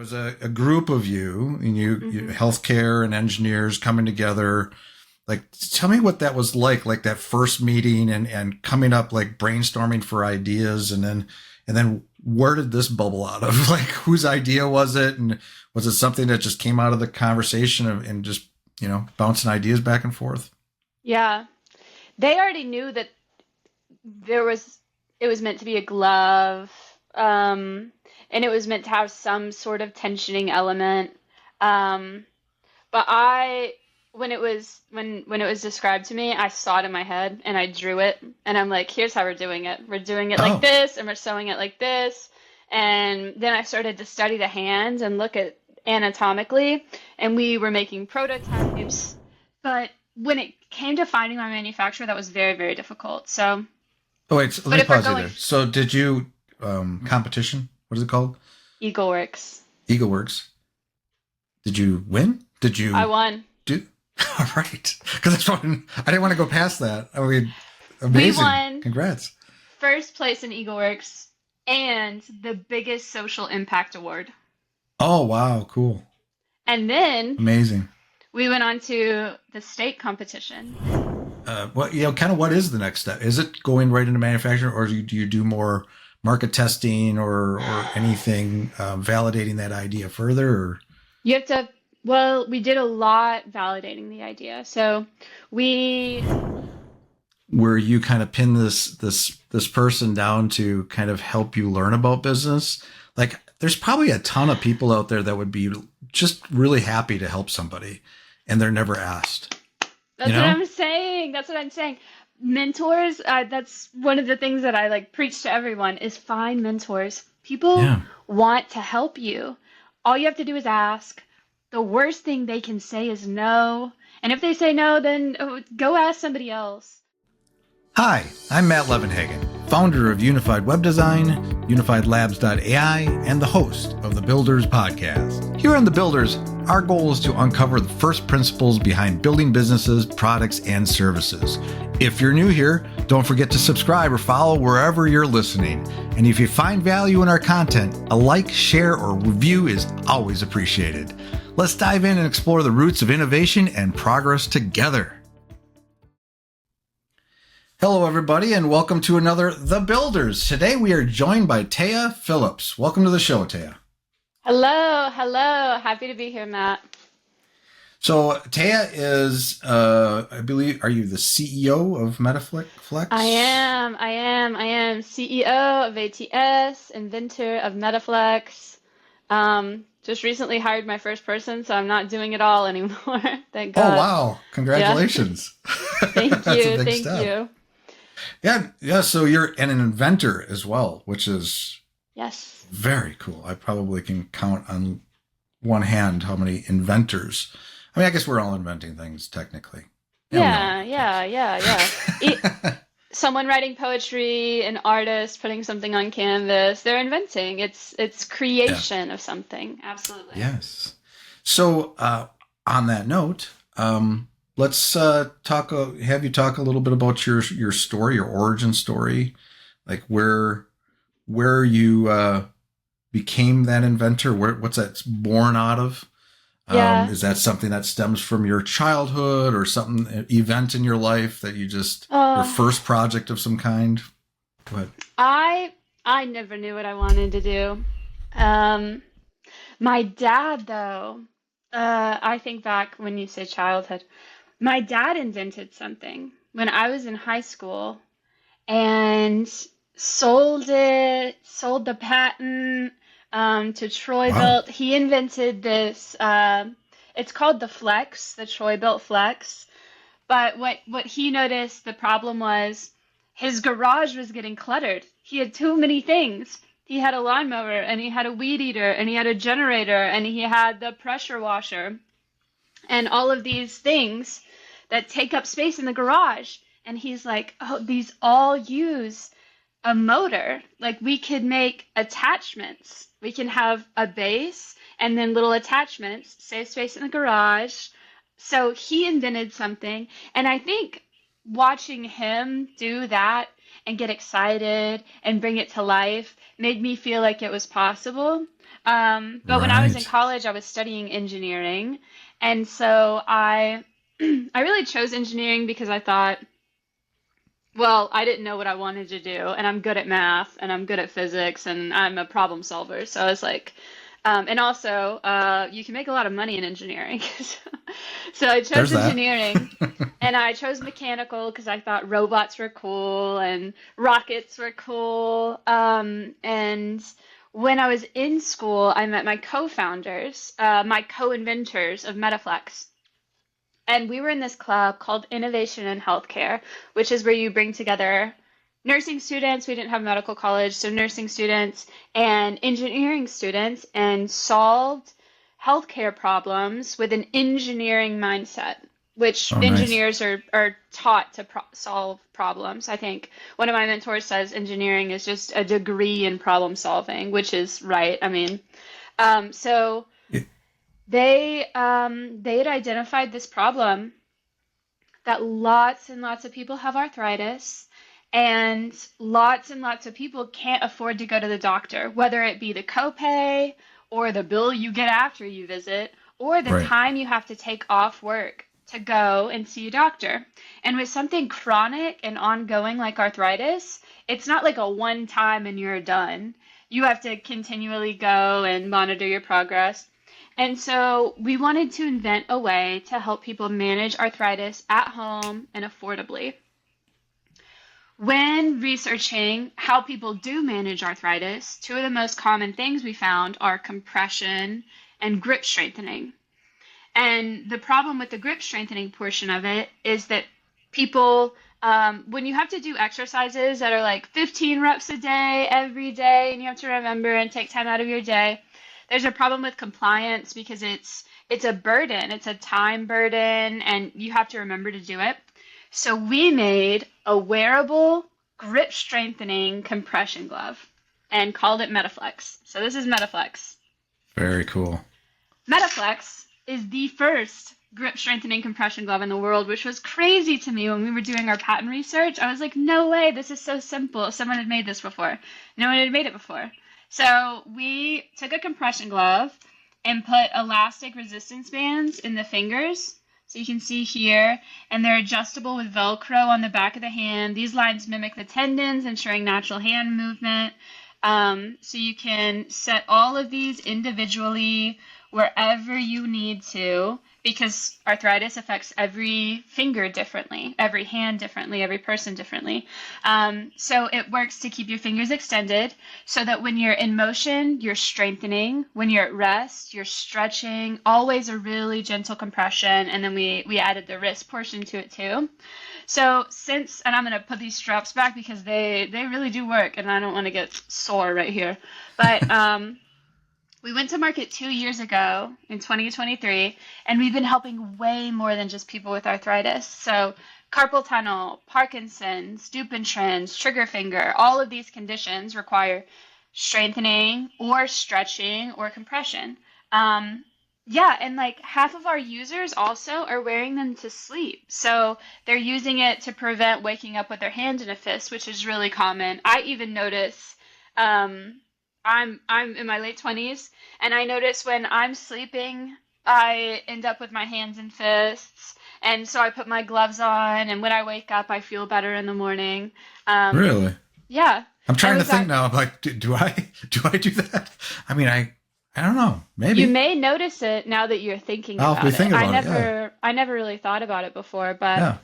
was a group of you, and you Mm-hmm. healthcare and engineers coming together. Like, tell me what that was like that first meeting and coming up, like brainstorming for ideas. And then where did this bubble out of? Like, whose idea was it? And was it something that just came out of the conversation and just, bouncing ideas back and forth? Yeah. They already knew that it was meant to be a glove, and it was meant to have some sort of tensioning element. Um, but when it was described to me, I saw it in my head and I drew it, and I'm like, here's how we're doing it. We're doing it like Oh, this, and we're sewing it like this. And then I started to study the hands and look at anatomically, and we were making prototypes. But when it came to finding my manufacturer, that was very, very difficult. So, oh wait, so let but me if we're pause you going there. So did you, competition? What is it called? EagleWorks, EagleWorks. Did you win? Did I you won. do? All right. Because I didn't want to go past that. I mean, We amazing. won Congrats. first place in EagleWorks and the biggest social impact award. Oh, wow. Cool. And then Amazing. we went on to the state competition. Kind of what is the next step? Is it going right into manufacturing, or do you do more market testing or anything, validating that idea further? Or You have to, well, we did a lot validating the idea. So we, where you kind of pin this person down to kind of help you learn about business? Like, there's probably a ton of people out there that would be just really happy to help somebody, and they're never asked. that's what I'm saying. That's what I'm saying. Mentors, that's one of the things that I like preach to everyone is find mentors. People Yeah. want to help you. All you have to do is ask. The worst thing they can say is no. And if they say no, then go ask somebody else. Hi, I'm Matt Levenhagen, founder of Unified Web Design, UnifiedLabs.ai, and the host of the Builders Podcast. Here on the Builders, our goal is to uncover the first principles behind building businesses, products, and services. If you're new here, don't forget to subscribe or follow wherever you're listening. And if you find value in our content, a like, share, or review is always appreciated. Let's dive in and explore the roots of innovation and progress together. Hello, everybody, and welcome to another The Builders. Today we are joined by Téa Phillips. Welcome to the show, Téa. Hello, hello. Happy to be here, Matt. So Téa is, I believe, are you the CEO of MetaFlex? I am CEO of ATS, inventor of MetaFlex. Just recently hired my first person, so I'm not doing it all anymore. Thank Oh, God. wow. Congratulations. Thank That's a you, big thank step. you. Yeah. So you're an inventor as well, which is Yes. very cool. I probably can count on one hand how many inventors. I mean, I guess we're all inventing things technically. Yeah, we all yeah. Someone writing poetry, an artist putting something on canvas, they're inventing. It's Yeah. creation of something. Absolutely. Yes. So on that note, let's have you talk a little bit about your story, your origin story, like where you became that inventor. What's that born out of? Yeah. Is that something that stems from your childhood or something, an event in your life that your Oh, first project of some kind? Go ahead. I never knew what I wanted to do. Um, my dad, though, I think back when you say childhood, my dad invented something when I was in high school and sold the patent to Wow. Troy-Bilt. He invented this, it's called the Flex, the Troy-Bilt Flex. But what he noticed the problem was his garage was getting cluttered. He had too many things. He had a lawnmower and he had a weed eater and he had a generator and he had the pressure washer and all of these things that take up space in the garage. And he's like, oh, these all use a motor. Like we could make attachments. We can have a base and then little attachments, save space in the garage. So he invented something. And I think watching him do that and get excited and bring it to life made me feel like it was possible. But when I was in Right. college, I was studying engineering. And so I really chose engineering because I thought, well, I didn't know what I wanted to do, and I'm good at math, and I'm good at physics, and I'm a problem solver. So I was like, and also, you can make a lot of money in engineering. So I chose There's that. engineering, and I chose mechanical because I thought robots were cool and rockets were cool. And when I was in school, I met my co-founders, my co-inventors of MetaFlex. And we were in this club called Innovation in Healthcare, which is where you bring together nursing students. We didn't have medical college, so nursing students and engineering students, and solved healthcare problems with an engineering mindset, which Oh, nice. engineers are taught to solve problems. I think one of my mentors says engineering is just a degree in problem solving, which is right. I mean, so It- they had identified this problem that lots and lots of people have arthritis, and lots of people can't afford to go to the doctor, whether it be the copay or the bill you get after you visit or the right. time you have to take off work to go and see a doctor. And with something chronic and ongoing like arthritis, it's not like a one time and you're done. You have to continually go and monitor your progress. And so we wanted to invent a way to help people manage arthritis at home and affordably. When researching how people do manage arthritis, two of the most common things we found are compression and grip strengthening. And the problem with the grip strengthening portion of it is that people, when you have to do exercises that are like 15 reps a day, every day, and you have to remember and take time out of your day, there's a problem with compliance because it's a burden, it's a time burden, and you have to remember to do it. So we made a wearable grip strengthening compression glove and called it MetaFlex. So this is MetaFlex. Very cool. MetaFlex is the first grip strengthening compression glove in the world, which was crazy to me when we were doing our patent research. I was like, no way, this is so simple. Someone had made this before. No one had made it before. So we took a compression glove and put elastic resistance bands in the fingers. So you can see here, and they're adjustable with Velcro on the back of the hand. These lines mimic the tendons, ensuring natural hand movement. So you can set all of these individually wherever you need to, because arthritis affects every finger differently, every hand differently, every person differently. So it works to keep your fingers extended so that when you're in motion, you're strengthening. When you're at rest, you're stretching. Always a really gentle compression. And then we added the wrist portion to it too. So and I'm going to put these straps back because they really do work, and I don't want to get sore right here. But we went to market 2 years ago in 2023, and we've been helping way more than just people with arthritis. So carpal tunnel, Parkinson's, Dupuytren's, trigger finger, all of these conditions require strengthening or stretching or compression. Yeah, and like half of our users also are wearing them to sleep. So they're using it to prevent waking up with their hand in a fist, which is really common. I even notice I'm in my late 20s, and I notice when I'm sleeping, I end up with my hands in fists, and so I put my gloves on, and when I wake up, I feel better in the morning. Um, Really? yeah, I'm and trying to we've think got now. I'm like, do I do I do that? I mean, I don't know. you Maybe may notice it now that you're thinking I'll be about it. thinking about it. Yeah. I never really thought about it before, but Yeah.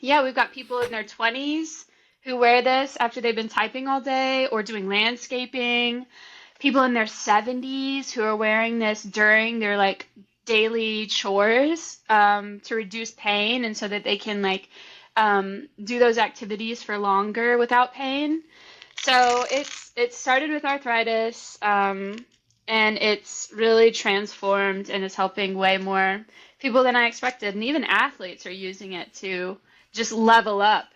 yeah, we've got people in their 20s who wear this after they've been typing all day or doing landscaping. People in their 70s who are wearing this during their like daily chores to reduce pain and so that they can like do those activities for longer without pain. So it started with arthritis, and it's really transformed and is helping way more people than I expected. And even athletes are using it to just level up.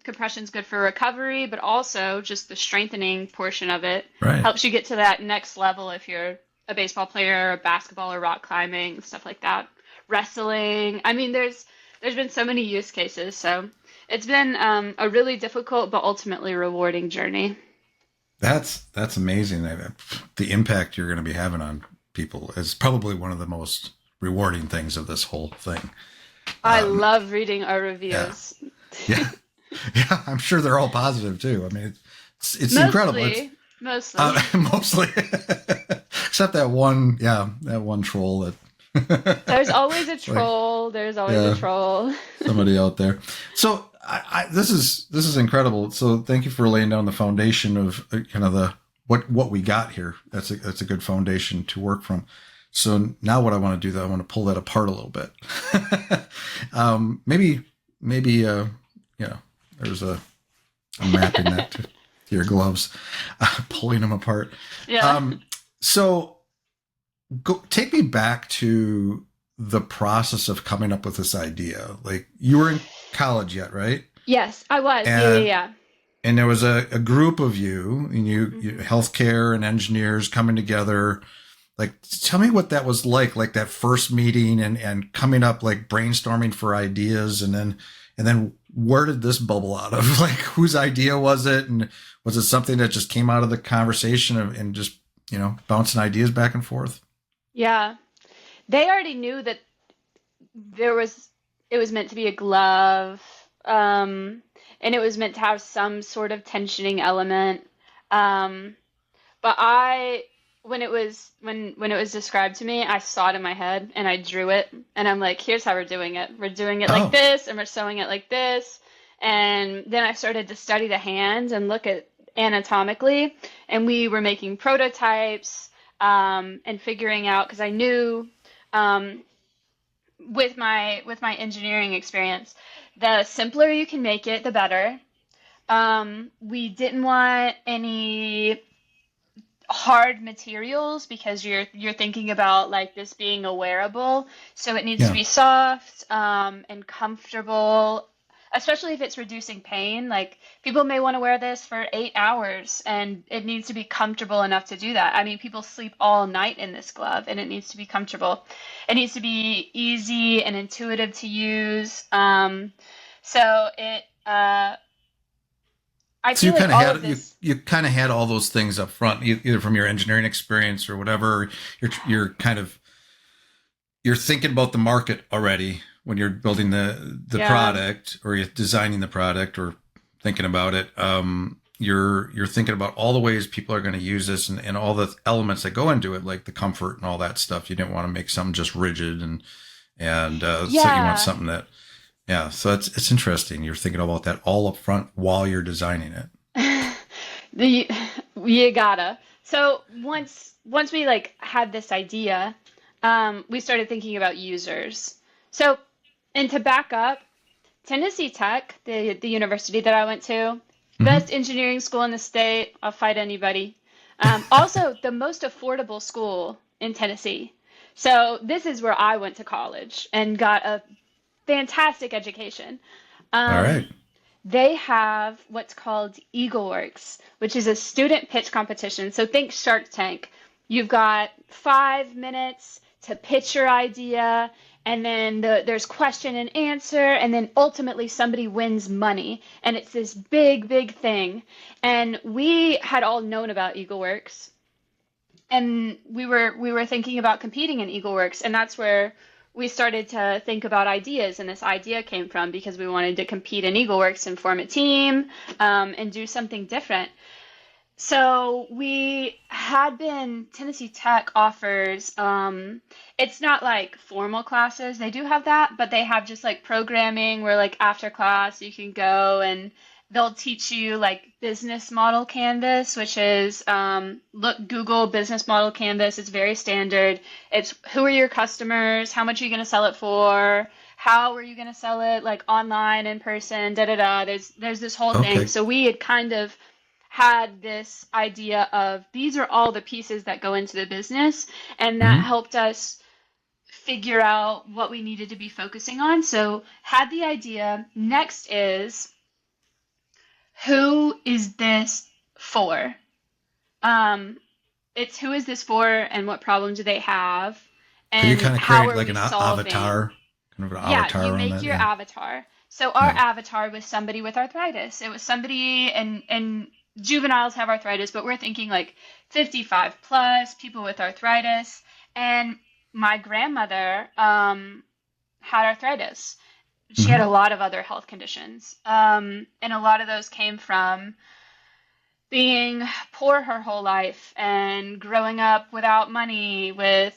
Compression's good for recovery, but also just the strengthening portion of it Right. helps you get to that next level if you're a baseball player, or basketball, or rock climbing, stuff like that. Wrestling. I mean, there's been so many use cases. So It's been a really difficult but ultimately rewarding journey. That's amazing. The impact you're going to be having on people is probably one of the most rewarding things of this whole thing. I Um, love reading our yeah, reviews. yeah, yeah. I'm sure they're all positive too. I mean, it's incredible. It's Mostly. mostly, except that one, yeah, that one troll that There's always a it's like, troll. There's always a yeah, troll. somebody out there. So this is incredible. So thank you for laying down the foundation of kind of the what we got here. That's a good foundation to work from. So now what I want to do, though, I want to pull that apart a little bit. Maybe you know, there's a map in that to your gloves, pulling them apart. Yeah. So take me back to the process of coming up with this idea. Like you were in college yet, right? Yes, I was. Yeah, And yeah, and there was a group of you, and yeah. you healthcare and engineers coming together. Like, tell me what that was like that first meeting and coming up, like brainstorming for ideas, and then where did this bubble out of? Like, whose idea was it, and was it something that just came out of the conversation and just bouncing ideas back and forth? Yeah. They already knew that there was it was meant to be a glove, and it was meant to have some sort of tensioning element. Um, but I when it was described to me, I saw it in my head and I drew it and I'm like, here's how we're doing it. We're doing it like Oh, this and we're sewing it like this. And then I started to study the hands and look at anatomically, and we were making prototypes and figuring out because I knew um, with my engineering experience, the simpler you can make it, the better. We didn't want any hard materials because you're thinking about like this being a wearable, so it needs to yeah. be soft and comfortable, especially if it's reducing pain. Like people may want to wear this for 8 hours, and it needs to be comfortable enough to do that. I mean, people sleep all night in this glove, and it needs to be comfortable. It needs to be easy and intuitive to use. So it I So you feel like kind of all of had this. you kind of had all those things up front, either from your engineering experience or whatever. You're kind of you're thinking about the market already when you're building the Yeah. product, or you're designing the product, or thinking about it. You're thinking about all the ways people are going to use this, and all the elements that go into it, like the comfort and all that stuff. You didn't want to make something just rigid, and so you want Yeah. something that, yeah. So it's interesting. You're thinking about that all up front while you're designing it. The you gotta. So once we like had this idea, we started thinking about users. So, and to back up, Tennessee Tech, the university that I went to, Hmm. best engineering school in the state. I'll fight anybody. Also, the most affordable school in Tennessee. So this is where I went to college and got a fantastic education. All Um, right. they have what's called EagleWorks, which is a student pitch competition. So think Shark Tank. You've got 5 minutes to pitch your idea, and then there's question and answer, and then ultimately somebody wins money. And it's this big, big thing. And we had all known about EagleWorks, and we were thinking about competing in EagleWorks, and that's where we started to think about ideas. And this idea came from because we wanted to compete in EagleWorks and form a team and do something different. So we had been Tennessee Tech offers. It's not like formal classes. They do have that, but they have just like programming where like after class you can go and they'll teach you like business model canvas, which is look Google business model canvas. It's very standard. It's who are your customers? How much are you going to sell it for? How are you going to sell it like online, in person, da da da. There's this whole thing. Okay. So we had kind of had this idea of these are all the pieces that go into the business, and that Hmm. helped us figure out what we needed to be focusing on. So, had the idea. Next is who is this for? Um, it's who is this for and what problem do they have So you and kind of how create are like we an solving? avatar, kind of an Yeah, you avatar on make that. your Yeah. avatar. So our Yeah. avatar was somebody with arthritis. It was somebody, and juveniles have arthritis, but we're thinking like 55 plus, people with arthritis. And my grandmother had arthritis. She had Hmm. a lot of other health conditions. And a lot of those came from being poor her whole life and growing up without money, with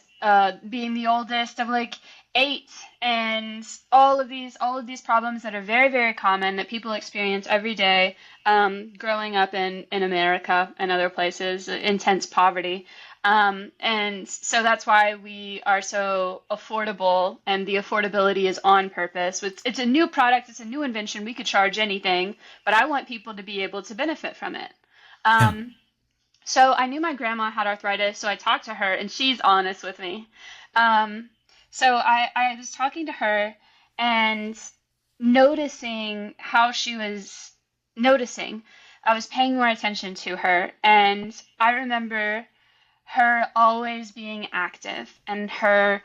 being the oldest of like eight, and all of these problems that are very, very common that people experience every day, growing up in America and other places, intense poverty. And so that's why we are so affordable, and the affordability is on purpose. It's a new product, it's a new invention. We could charge anything, but I want people to be able to benefit from it. Yeah. Um, so I knew my grandma had arthritis, so I talked to her, and she's honest with me. Um, so I was talking to her and noticing how she was noticing. I was paying more attention to her, and I remember her always being active, and her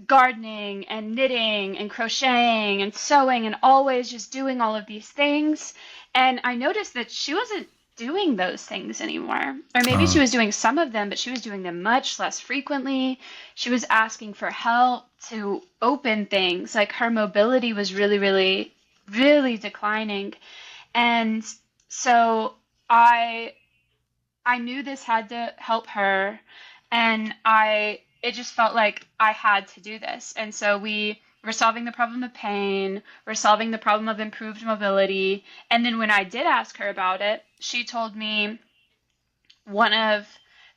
gardening and knitting and crocheting and sewing and always just doing all of these things. And I noticed that she wasn't doing those things anymore. Or maybe she Uh, was doing some of them, but she was doing them much less frequently. She was asking for help to open things. Like her mobility was really, really, really declining. And so I I knew this had to help her, and I it just felt like I had to do this. And so we were solving the problem of pain, we're solving the problem of improved mobility. And then when I did ask her about it, she told me one of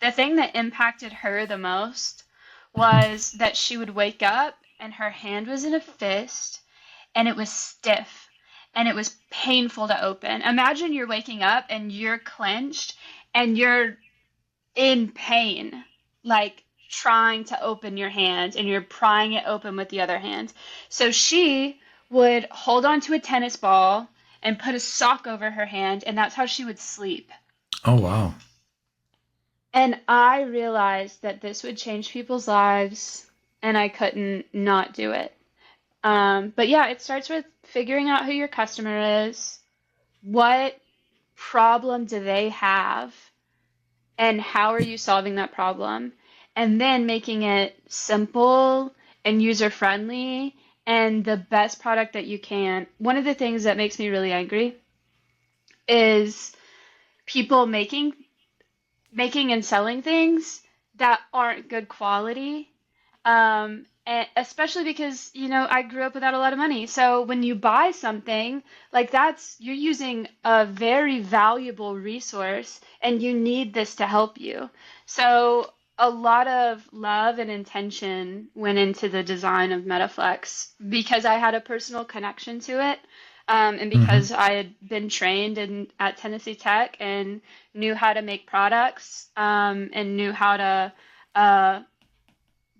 the thing that impacted her the most mhm. was that she would wake up and her hand was in a fist and it was stiff and it was painful to open. Imagine you're waking up and you're clenched and you're in pain, like trying to open your hand and you're prying it open with the other hand. So she would hold on to a tennis ball and put a sock over her hand, and that's how she would sleep. Oh, wow. And I realized that this would change people's lives, and I couldn't not do it. But yeah, it starts with figuring out who your customer is, what problem do they have, and how are you solving that problem? And then making it simple and user friendly and the best product that you can. One of the things that makes me really angry is people making and selling things that aren't good quality. And especially because, I grew up without a lot of money. So when you buy something, like you're using a very valuable resource and you need this to help you. So a lot of love and intention went into the design of MetaFlex because I had a personal connection to it. And Hmm. because I had been trained at Tennessee Tech and knew how to make products, and knew how to uh,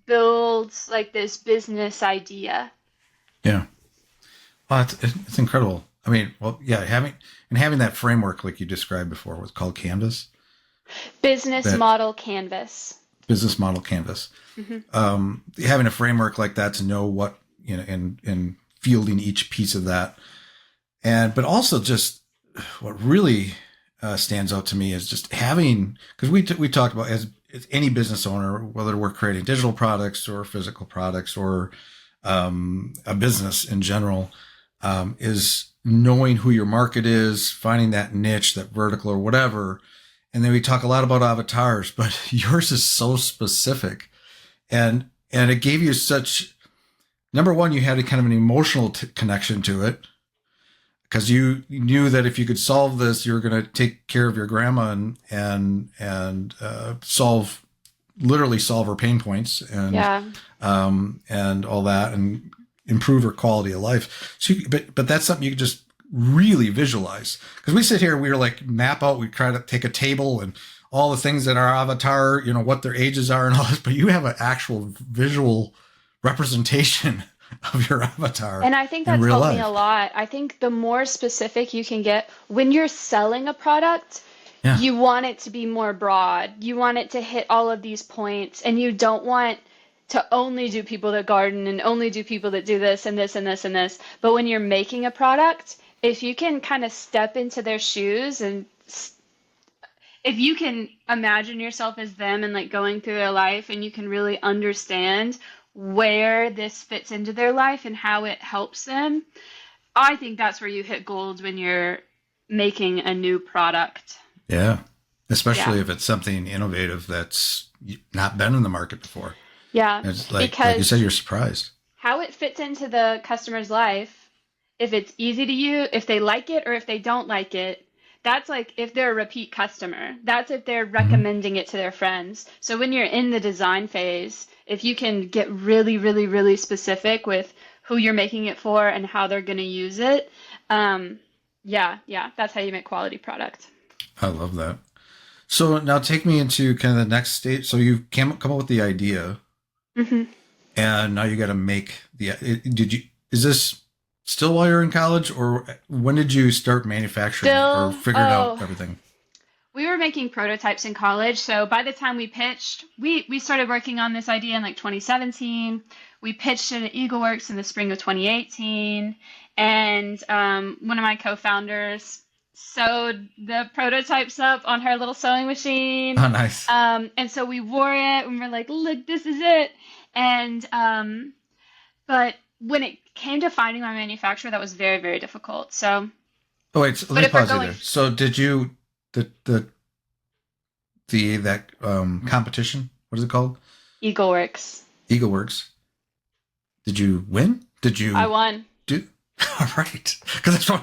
build like this business idea. Yeah. Well, it's incredible. I mean, well, yeah, having that framework like you described before was called Canvas, Business that model canvas. business model canvas. Hmm. Having a framework like that to know what, and fielding each piece of that. And, but also just what really stands out to me is just having, because we talked about as any business owner, whether we're creating digital products or physical products or a business in general, is knowing who your market is, finding that niche, that vertical or whatever. And then we talk a lot about avatars, but yours is so specific, and it gave you such. Number one, you had a kind of an emotional connection to it because you knew that if you could solve this, you were going to take care of your grandma and literally solve her pain points Yeah. and all that and improve her quality of life. So, but that's something you could just really visualize because we sit here, we were like map out, we try to take a table and all the things that our avatar, what their ages are and all this, but you have an actual visual representation of your avatar And I think in that's real helped me a life. lot. I think the more specific you can get when you're selling a product, Yeah. you want it to be more broad. You want it to hit all of these points, and you don't want to only do people that garden and only do people that do this and this and this and this. But when you're making a product, if you can kind of step into their shoes and if you can imagine yourself as them and like going through their life and you can really understand where this fits into their life and how it helps them, I think that's where you hit gold when you're making a new product. Yeah. Especially if it's something innovative that's not been in the market before. Yeah. It's like you said, you're surprised. How it fits into the customer's life, if it's easy to use, if they like it or if they don't like it, that's like if they're a repeat customer. That's if they're recommending it to their friends. So when you're in the design phase, if you can get really, really, really specific with who you're making it for and how they're going to use it, that's how you make quality product. I love that. So now take me into kind of the next stage. So you come up with the idea, and now you got to make is this still while you're in college, or when did you start manufacturing or figuring out everything? We were making prototypes in college. So by the time we pitched, we started working on this idea in like 2017. We pitched it at EagleWorks in the spring of 2018. And one of my co-founders sewed the prototypes up on her little sewing machine. Oh, nice. And so we wore it and we're like, look, this is it. And but when it came to finding my manufacturer, that was very, very difficult. So let me pause you there. So did you that competition, what is it called? EagleWorks. Did you win? I won. All right. Because I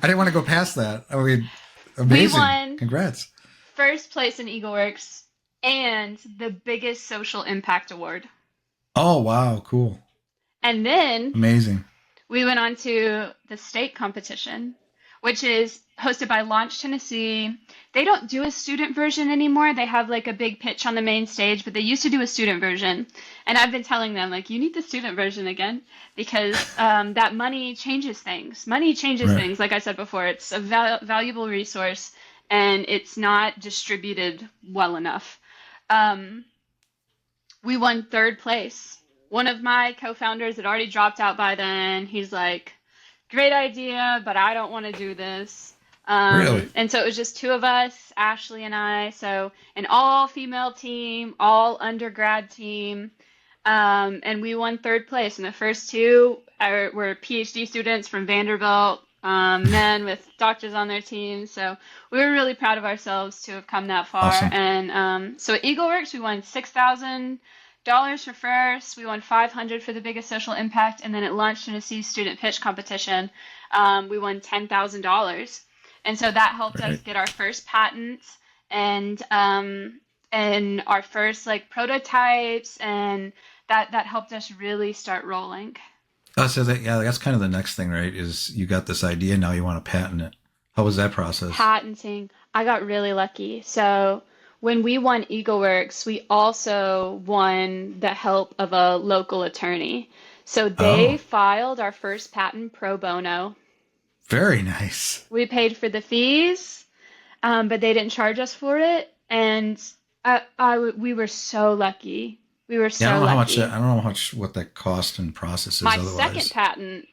didn't want to go past that. I mean, amazing. We won. Congrats. First place in EagleWorks and the biggest social impact award. Oh, wow. Cool. And then amazing. We went on to the state competition, which is hosted by Launch Tennessee. They don't do a student version anymore. They have like a big pitch on the main stage, but they used to do a student version. And I've been telling them, like, you need the student version again, because that money changes things. Money changes things. Like I said before, it's a valuable resource, and it's not distributed well enough. We won third place. One of my co-founders had already dropped out by then. He's like, great idea, but I don't want to do this. Really? And so it was just two of us, Ashley and I. So an all-female team, all undergrad team. And we won third place. And the first two were PhD students from Vanderbilt, men with doctors on their team. So we were really proud of ourselves to have come that far. Awesome. And so at EagleWorks, we won $6,000 for first. We won $500 for the biggest social impact. And then at Launch Tennessee Student Pitch Competition, we won $10,000. And so that helped us get our first patent and our first like prototypes, and that helped us really start rolling. Oh, so that's kind of the next thing, right? Is you got this idea, now you want to patent it. How was that process? Patenting. I got really lucky. So when we won EagleWorks, we also won the help of a local attorney. So they filed our first patent pro bono. Very nice. We paid for the fees, but they didn't charge us for it. And we were so lucky. We were so lucky. I don't know what that cost and process is. My second patent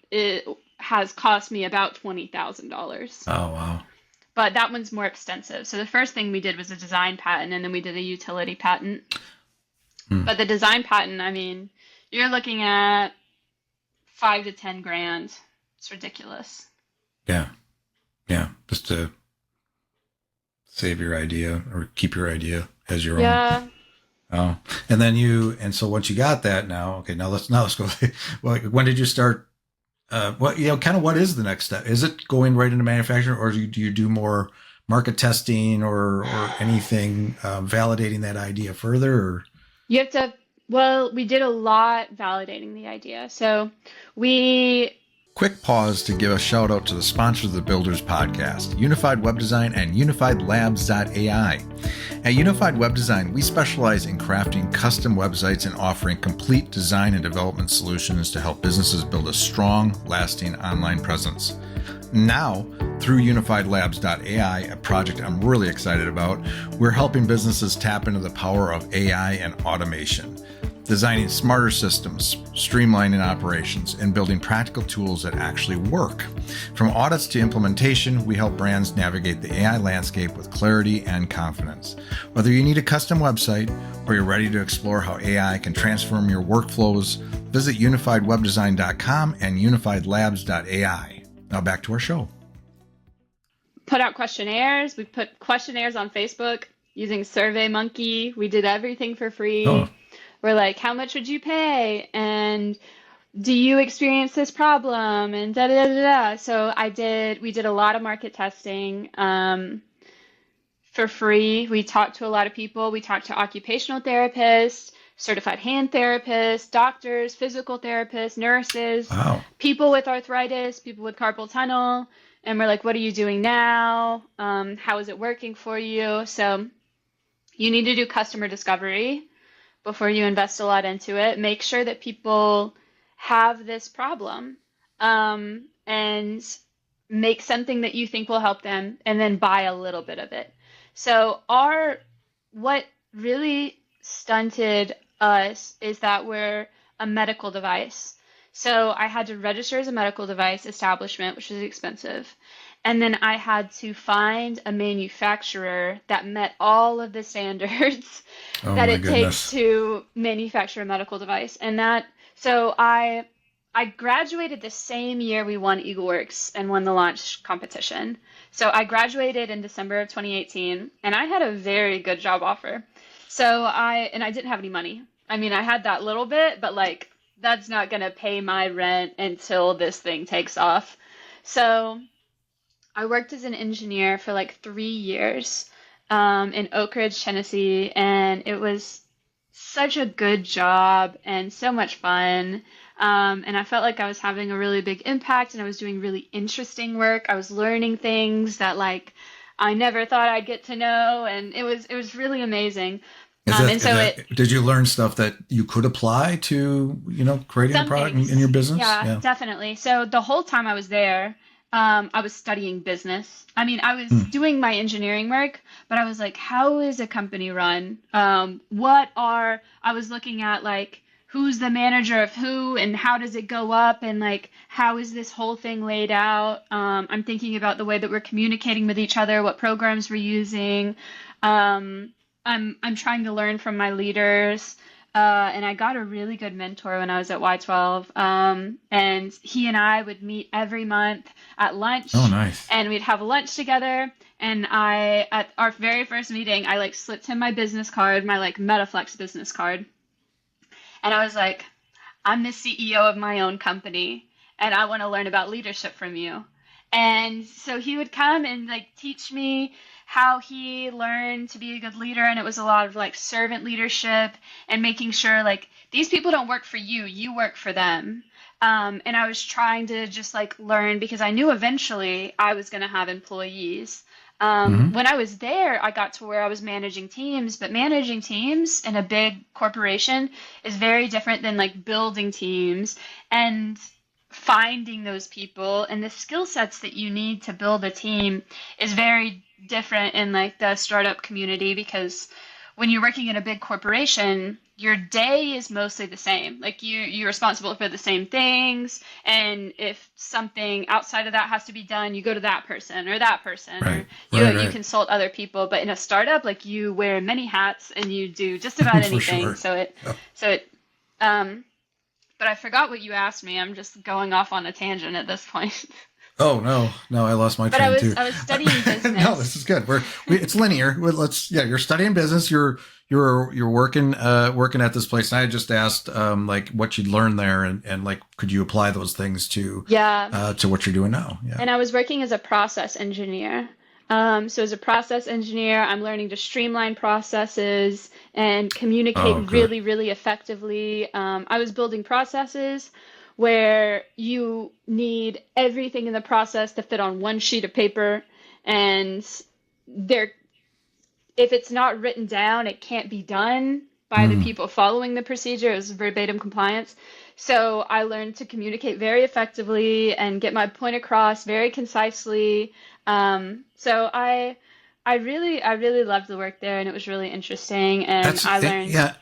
has cost me about $20,000. Oh, wow. But that one's more extensive. So the first thing we did was a design patent, and then we did a utility patent. But the design patent, I mean, you're looking at $5,000 to $10,000. It's ridiculous. Yeah. Just to save your idea or keep your idea as your own. Yeah. Oh, and then so once you got that, now let's go. Well, when did you start? What is the next step? Is it going right into manufacturing, or do you do more market testing or anything, validating that idea further? Or you have to. Well, we did a lot validating the idea. So Quick pause to give a shout out to the sponsors of the Builders Podcast, Unified Web Design and UnifiedLabs.ai. At Unified Web Design, we specialize in crafting custom websites and offering complete design and development solutions to help businesses build a strong, lasting online presence. Now, through UnifiedLabs.ai, a project I'm really excited about, we're helping businesses tap into the power of AI and automation. designing smarter systems, streamlining operations, and building practical tools that actually work. From audits to implementation, we help brands navigate the AI landscape with clarity and confidence. Whether you need a custom website or you're ready to explore how AI can transform your workflows, visit unifiedwebdesign.com and unifiedlabs.ai. Now back to our show. Put out questionnaires. We put questionnaires on Facebook using SurveyMonkey. We did everything for free. Oh. We're like, how much would you pay? And do you experience this problem? And da da da da. So we did a lot of market testing for free. We talked to a lot of people. We talked to occupational therapists, certified hand therapists, doctors, physical therapists, nurses, people with arthritis, people with carpal tunnel. And we're like, what are you doing now? How is it working for you? So you need to do customer discovery before you invest a lot into it. Make sure that people have this problem, and make something that you think will help them, and then buy a little bit of it. So what really stunted us is that we're a medical device. So I had to register as a medical device establishment, which is expensive. And then I had to find a manufacturer that met all of the standards that it takes to manufacture a medical device. So I graduated the same year we won EagleWorks and won the launch competition. So I graduated in December of 2018, and I had a very good job offer. So I didn't have any money. I mean, I had that little bit, but like, that's not going to pay my rent until this thing takes off. So I worked as an engineer for like 3 years in Oak Ridge, Tennessee, and it was such a good job and so much fun. And I felt like I was having a really big impact, and I was doing really interesting work. I was learning things that like I never thought I'd get to know, and it was really amazing. Did you learn stuff that you could apply to, creating a product in your business? Yeah, definitely. So the whole time I was there, I was studying business. I mean, I was doing my engineering work, but I was like, how is a company run? I was looking at like, who's the manager of who and how does it go up, and like, how is this whole thing laid out? I'm thinking about the way that we're communicating with each other, what programs we're using. I'm trying to learn from my leaders, and I got a really good mentor when I was at Y12. And he and I would meet every month at lunch. Oh, nice. And we'd have lunch together. And at our very first meeting, I like slipped him my business card, my like MetaFlex business card. And I was like, I'm the CEO of my own company, and I want to learn about leadership from you. And so he would come and like teach me how he learned to be a good leader, and it was a lot of like servant leadership and making sure like these people don't work for you, you work for them. And I was trying to just like learn, because I knew eventually I was going to have employees. When I was there, I got to where I was managing teams, but managing teams in a big corporation is very different than like building teams and finding those people, and the skill sets that you need to build a team is very different in like the startup community, because when you're working in a big corporation, your day is mostly the same. Like you're responsible for the same things, and if something outside of that has to be done, you go to that person or that person, right. or you consult other people. But in a startup, like you wear many hats and you do just about anything. Sure. But I forgot what you asked me. I'm just going off on a tangent at this point. Oh no, I lost my train too. I was studying business. No, this is good. It's linear. You're studying business. You're working at this place. And I just asked like what you'd learned there, and like could you apply those things to what you're doing now? Yeah. And I was working as a process engineer. So as a process engineer, I'm learning to streamline processes and communicate really, really effectively. I was building processes where you need everything in the process to fit on one sheet of paper, and if it's not written down, it can't be done by the people following the procedure. It was verbatim compliance. So I learned to communicate very effectively and get my point across very concisely. So I really loved the work there, and it was really interesting. And I learned. Yeah.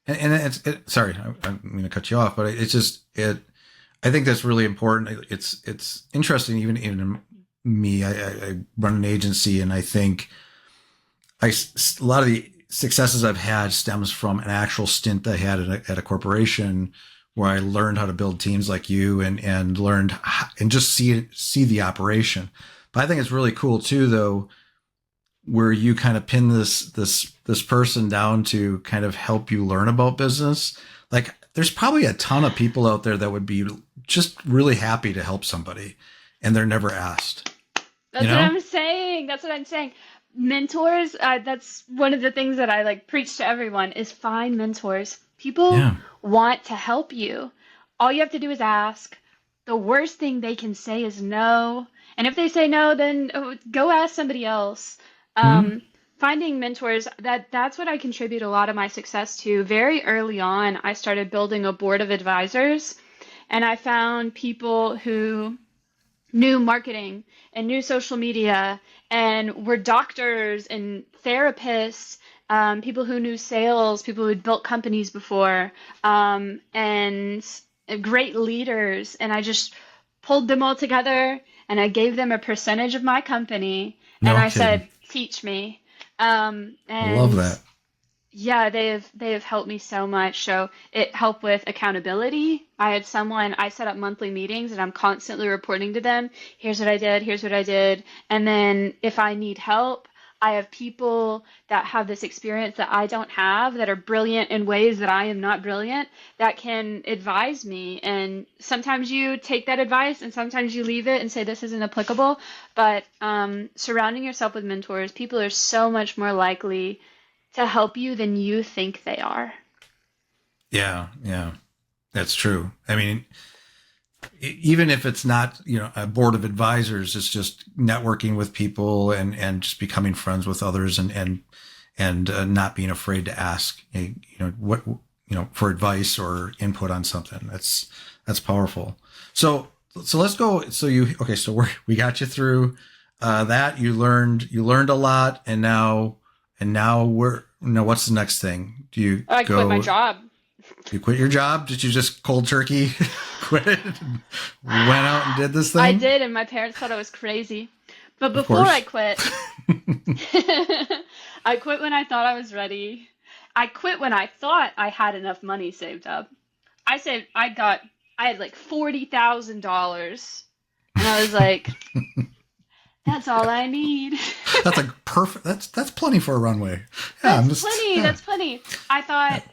And sorry, I'm going to cut you off, but it's just, I think that's really important. It's interesting, even in me, I run an agency, and I think a lot of the successes I've had stems from an actual stint I had at a corporation where I learned how to build teams like you, and learned and just see the operation. But I think it's really cool too, though, where you kind of pin this person down to kind of help you learn about business. Like, there's probably a ton of people out there that would be just really happy to help somebody, and they're never asked. That's what I'm saying. That's what I'm saying. Mentors, that's one of the things that I like preach to everyone is find mentors. People want to help you. All you have to do is ask. The worst thing they can say is no. And if they say no, then go ask somebody else. Finding mentors, that's what I contribute a lot of my success to. Very early on, I started building a board of advisors, and I found people who knew marketing and knew social media and were doctors and therapists, people who knew sales, people who had built companies before, and great leaders. And I just pulled them all together, and I gave them a percentage of my company, and I said, teach me. And I love that. Yeah, they have helped me so much. So it helped with accountability. I set up monthly meetings, and I'm constantly reporting to them. Here's what I did. Here's what I did. And then if I need help, I have people that have this experience that I don't have, that are brilliant in ways that I am not brilliant, that can advise me. And sometimes you take that advice, and sometimes you leave it and say this isn't applicable. But surrounding yourself with mentors, people are so much more likely to help you than you think they are. Yeah, that's true. I mean, even if it's not, a board of advisors, it's just networking with people, and just becoming friends with others, and not being afraid to ask, what, for advice or input on something. That's powerful. So let's go. So we got you through that. You learned a lot, and now what's the next thing? Do you I quit my job. You quit your job? Did you just cold turkey quit it and went out and did this thing? I did, and my parents thought I was crazy. But before I quit, I quit when I thought I was ready. I quit when I thought I had enough money saved up. I had like $40,000, and I was like, that's all I need. That's like perfect. That's plenty for a runway. Yeah, That's plenty. I thought,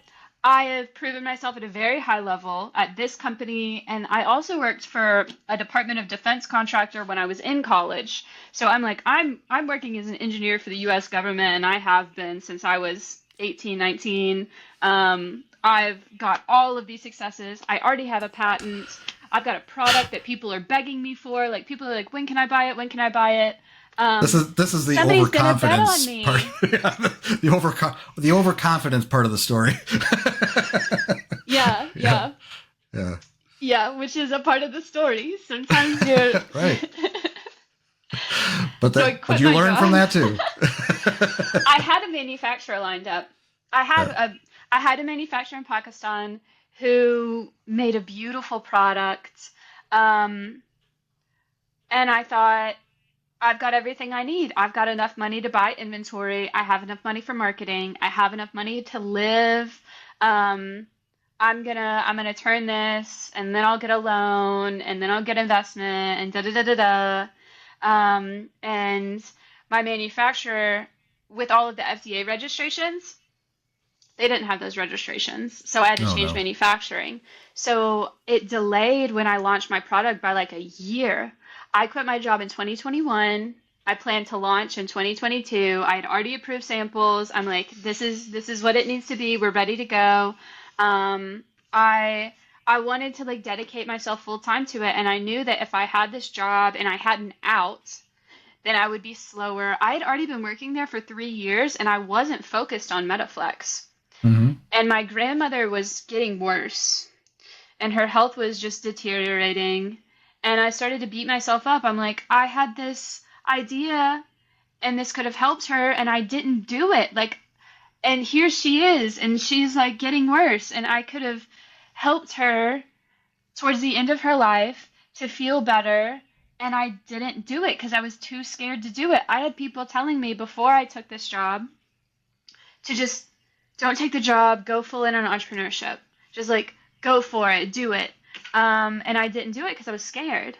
I have proven myself at a very high level at this company, and I also worked for a Department of Defense contractor when I was in college. So I'm like, I'm working as an engineer for the U.S. government, and I have been since I was 18, 19. I've got all of these successes. I already have a patent. I've got a product that people are begging me for. Like, people are like, when can I buy it? When can I buy it? This is the overconfidence part. The overconfidence part of the story. Yeah, which is a part of the story. Sometimes you're right. But you learn from that too. I had a manufacturer lined up. I had a manufacturer in Pakistan who made a beautiful product, and I thought, I've got everything I need. I've got enough money to buy inventory. I have enough money for marketing. I have enough money to live. I'm gonna turn this, and then I'll get a loan, and then I'll get investment, and da da da da da. And my manufacturer, with all of the FDA registrations, they didn't have those registrations, so I had to change manufacturing. So it delayed when I launched my product by like a year. I quit my job in 2021. I planned to launch in 2022. I had already approved samples. I'm like, this is what it needs to be. We're ready to go. I wanted to like dedicate myself full time to it, and I knew that if I had this job and I had an out, then I would be slower. I had already been working there for 3 years, and I wasn't focused on MetaFlex. Mm-hmm. And my grandmother was getting worse, and her health was just deteriorating. And I started to beat myself up. I'm like, I had this idea, and this could have helped her, and I didn't do it. Like, And here she is, and she's like getting worse. And I could have helped her towards the end of her life to feel better. And I didn't do it because I was too scared to do it. I had people telling me before I took this job to just don't take the job, go full in on entrepreneurship. Just like go for it, do it. And I didn't do it because I was scared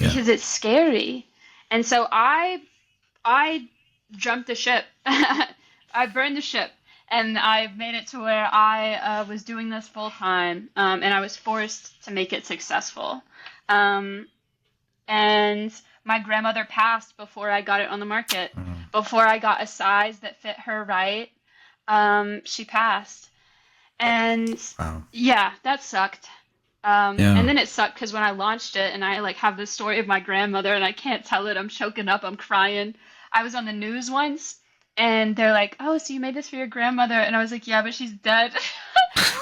Yeah. because it's scary. And so I jumped the ship. I burned the ship, and I made it to where I was doing this full time, and I was forced to make it successful. And my grandmother passed before I got it on the market. Before I got a size that fit her right, she passed. And Wow. yeah, that sucked. Yeah. And then it sucked because when I launched it and I like have this story of my grandmother and I can't tell it, I'm choking up, I'm crying. I was on the news once and they're like, "Oh, so you made this for your grandmother?" And I was like, "Yeah, but she's dead."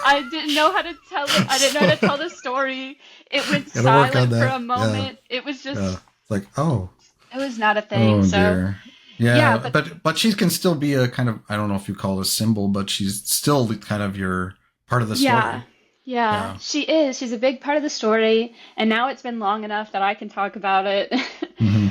I didn't know how to tell it. I didn't know how to tell the story. It went Gotta work on silent for that. a moment. It was Yeah. just, It's like, oh, it was not a thing. So dear. yeah, Yeah, but she can still be a kind of, I don't know if you call it a symbol, but she's still kind of your part of the yeah, story. yeah, Yeah. she is. She's a big part of the story. And now it's been long enough that I can talk about it. Hmm.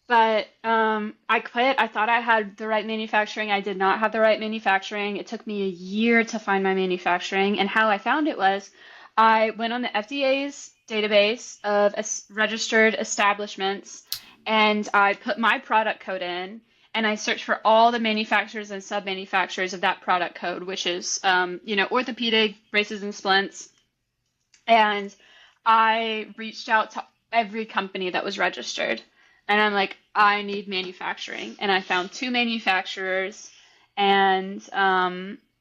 But I quit. I thought I had the right manufacturing. I did not have the right manufacturing. It took me a year to find my manufacturing. And how I found it was I went on the FDA's database of registered establishments and I put my product code in and I searched for all the manufacturers and sub-manufacturers of that product code, which is, orthopedic, braces and splints. And I reached out to every company that was registered. And I'm like, I need manufacturing. And I found two manufacturers. And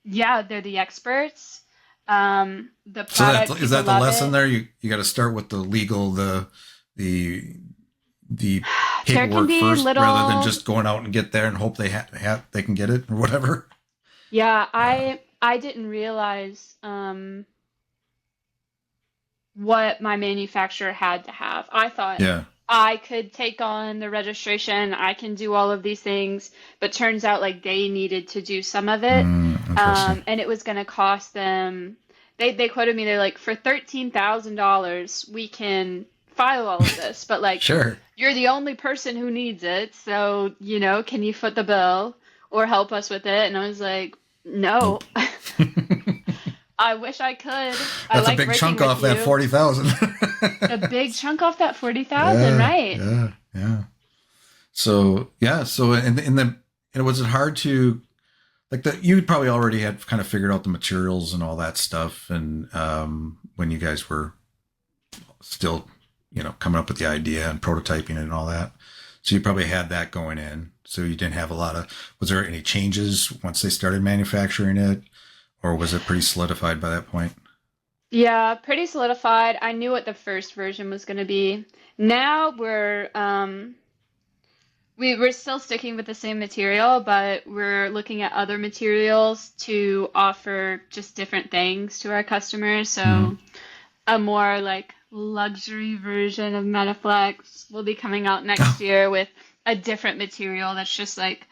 yeah, they're the experts. The So product, is people that the love lesson it. there? You got to start with the legal, the the There can paperwork be first, rather than little, just going out and get there and hope they can get it or whatever. yeah, Yeah. I didn't realize what my manufacturer had to have. I thought Yeah. I could take on the registration, I can do all of these things, but turns out like they needed to do some of it. Interesting. And it was going to cost them, they quoted me, they're like, for $13,000, we can file all of this, but like, Sure. you're the only person who needs it, so, can you foot the bill or help us with it? And I was like, no. Nope. I wish I could. I That's a like big working chunk with off that you. 40,000. A big chunk off that 40,000, Yeah, right? yeah, yeah. So yeah, so and was it hard to like that? You probably already had kind of figured out the materials and all that stuff, and when you guys were still, coming up with the idea and prototyping it and all that, so you probably had that going in. So you didn't have a lot of. Was there any changes once they started manufacturing it, or was it pretty solidified by that point? Yeah, pretty solidified. I knew what the first version was going to be. Now we're still sticking with the same material, but we're looking at other materials to offer just different things to our customers. Hmm. So a more like luxury version of MetaFlex will be coming out next year with a different material that's just like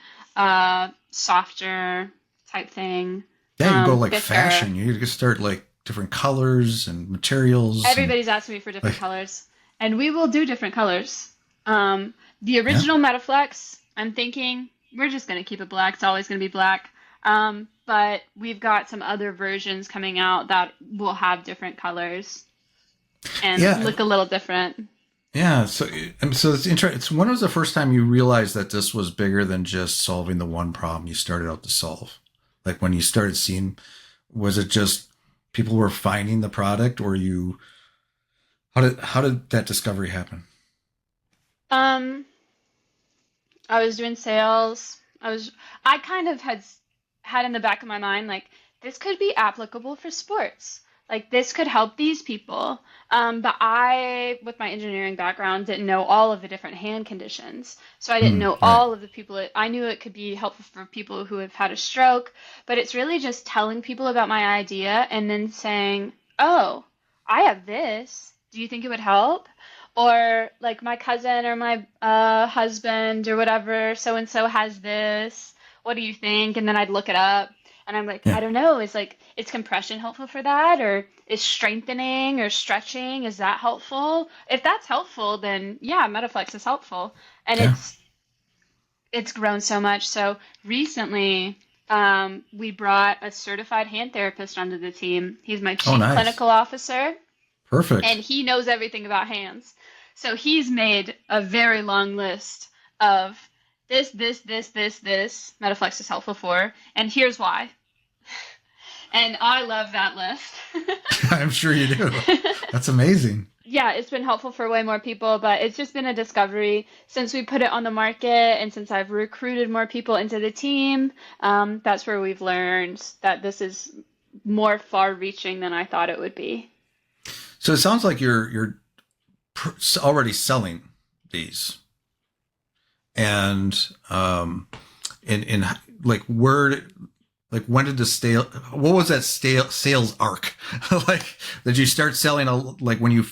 softer type thing, Yeah, you go like thicker. fashion. You just start like different colors and materials and Everybody's asking me for different like, colors, and we will do different colors. The yeah, original MetaFlex, I'm thinking we're just going to keep it black. It's always going to be black. But we've got some other versions coming out that will have different colors and yeah, look a little different. yeah. So it's interesting. It's when was the first time you realized that this was bigger than just solving the one problem you started out to solve? Like when you started seeing, was it just people were finding the product, or you? How did that discovery happen? Um, I was doing sales. I kind of had in the back of my mind like this could be applicable for sports. Like this could help these people. But I, with my engineering background, didn't know all of the different hand conditions. So I didn't know Right. all of the people. I knew it could be helpful for people who have had a stroke, but it's really just telling people about my idea and then saying, "Oh, I have this. Do you think it would help?" Or like my cousin or my husband or whatever, so and so has this. What do you think? And then I'd look it up. And I'm like, I Yeah. don't know. Is compression helpful for that? Or is strengthening or stretching, is that helpful? If that's helpful, then yeah, MetaFlex is helpful. And Yeah. it's grown so much. So recently, we brought a certified hand therapist onto the team. He's my Oh, chief nice. clinical officer, and Perfect. he knows everything about hands. So he's made a very long list of this MetaFlex is helpful for, and here's why. And I love that list. I'm sure you do. That's amazing. Yeah, it's been helpful for way more people, but it's just been a discovery since we put it on the market and since I've recruited more people into the team. That's where we've learned that this is more far-reaching than I thought it would be. So it sounds like you're already selling these, and in like where, like when did the stale? What was that sales arc? Like, did you start selling like when you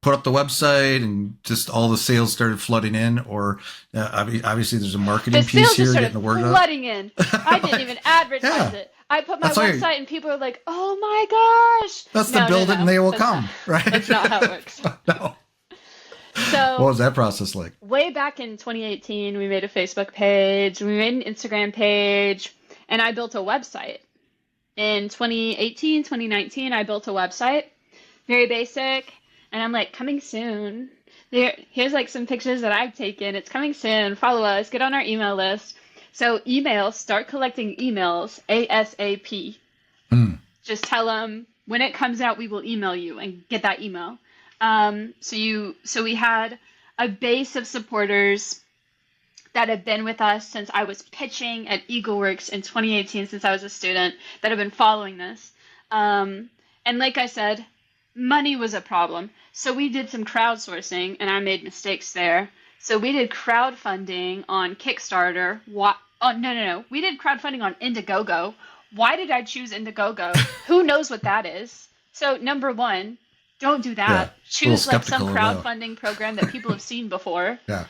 put up the website and just all the sales started flooding in, or obviously there's a marketing The piece sales here, just getting started the word out. flooding in. I didn't even advertise Yeah, it. I put my that's why website and people are like, "Oh my gosh!" that's the No, no, build it and no. they will That's not. come, right? That's not how it works. No. What So was that process like? way back in 2018, we made a Facebook page, we made an Instagram page, and I built a website. In 2018, 2019, I built a website, very basic, and I'm like, coming soon. Here's like some pictures that I've taken. It's coming soon. Follow us, get on our email list. So emails, start collecting emails ASAP. Hmm. Just tell them when it comes out, we will email you and get that email. So we had a base of supporters that have been with us since I was pitching at EagleWorks in 2018, since I was a student, that have been following this. And like I said, money was a problem. So we did some crowdsourcing, and I made mistakes there. So we did crowdfunding on Kickstarter. Oh, no. We did crowdfunding on Indiegogo. Why did I choose Indiegogo? Who knows what that is? So number one, don't do Yeah, that. a little Choose like some skeptical of that. crowdfunding program that people have seen before. Yeah.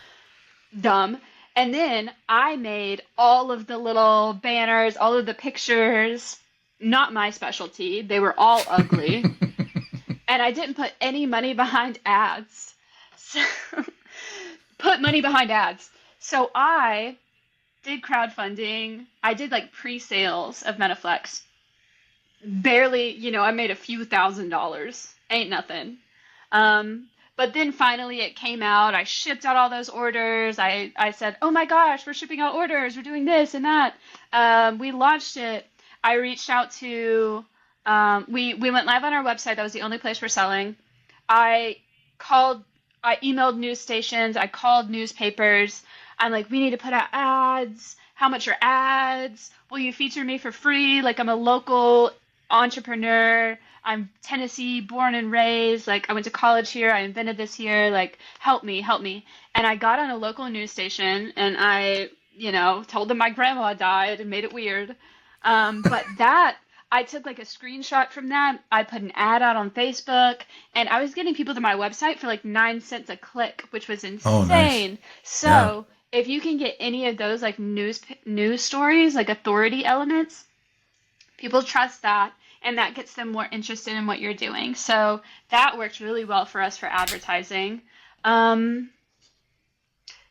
Dumb. And then I made all of the little banners, all of the pictures, not my specialty. They were all ugly. And I didn't put any money behind ads. So put money behind ads. So I did crowdfunding. I did like pre-sales of MetaFlex. Barely, I made a few $1,000s. Ain't nothing. But then finally it came out. I shipped out all those orders. I said, oh my gosh, we're shipping out orders. We're doing this and that. We launched it. I reached out to, we went live on our website. That was the only place we're selling. I emailed news stations. I called newspapers. I'm like, we need to put out ads. How much are ads? Will you feature me for free? Like, I'm a local entrepreneur. I'm Tennessee born and raised. Like, I went to college here. I invented this here. Like, help me, help me. And I got on a local news station and I, told them my grandma died and made it weird. But I took like a screenshot from that. I put an ad out on Facebook and I was getting people to my website for like 9 cents a click, which was Oh, nice. insane. Yeah. So if you can get any of those like news stories, like authority elements, people trust that, and that gets them more interested in what you're doing. So that worked really well for us for advertising.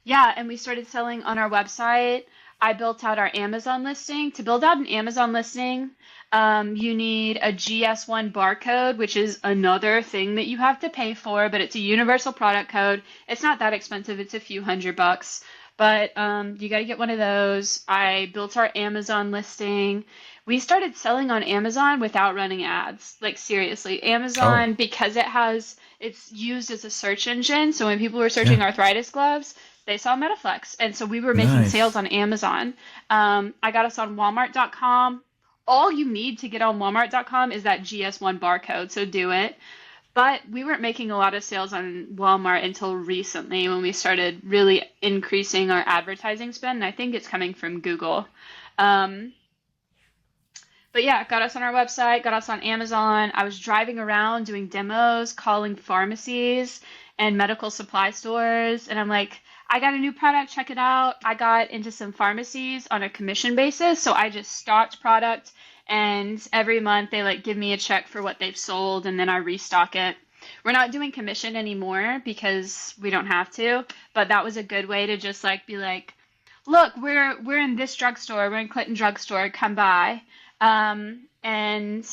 Yeah, and we started selling on our website. I built out our Amazon listing. To build out an Amazon listing, you need a GS1 barcode, which is another thing that you have to pay for, but it's a universal product code. It's not that expensive. It's a few $100. But you got to get one of those. I built our Amazon listing. We started selling on Amazon without running ads. Like seriously, Oh, Amazon, because it's used as a search engine. So when people were yeah. searching arthritis gloves, they saw MetaFlex. And so we were making sales Nice. on Amazon. I got us on Walmart.com. All you need to get on Walmart.com is that GS1 barcode. So do it. But we weren't making a lot of sales on Walmart until recently when we started really increasing our advertising spend. And I think it's coming from Google. Um, but yeah, got us on our website, got us on Amazon. I was driving around doing demos, calling pharmacies and medical supply stores. And I'm like, I got a new product, check it out. I got into some pharmacies on a commission basis, so I just stocked product, and every month they like give me a check for what they've sold, and then I restock it. We're not doing commission anymore because we don't have to, but that was a good way to just like be like, look, we're in this drugstore, we're in Clinton drugstore, come by. And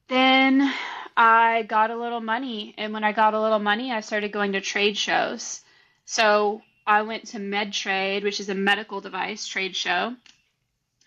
then I got a little money, and when I got a little money, I started going to trade shows. So I went to MedTrade, which is a medical device trade show,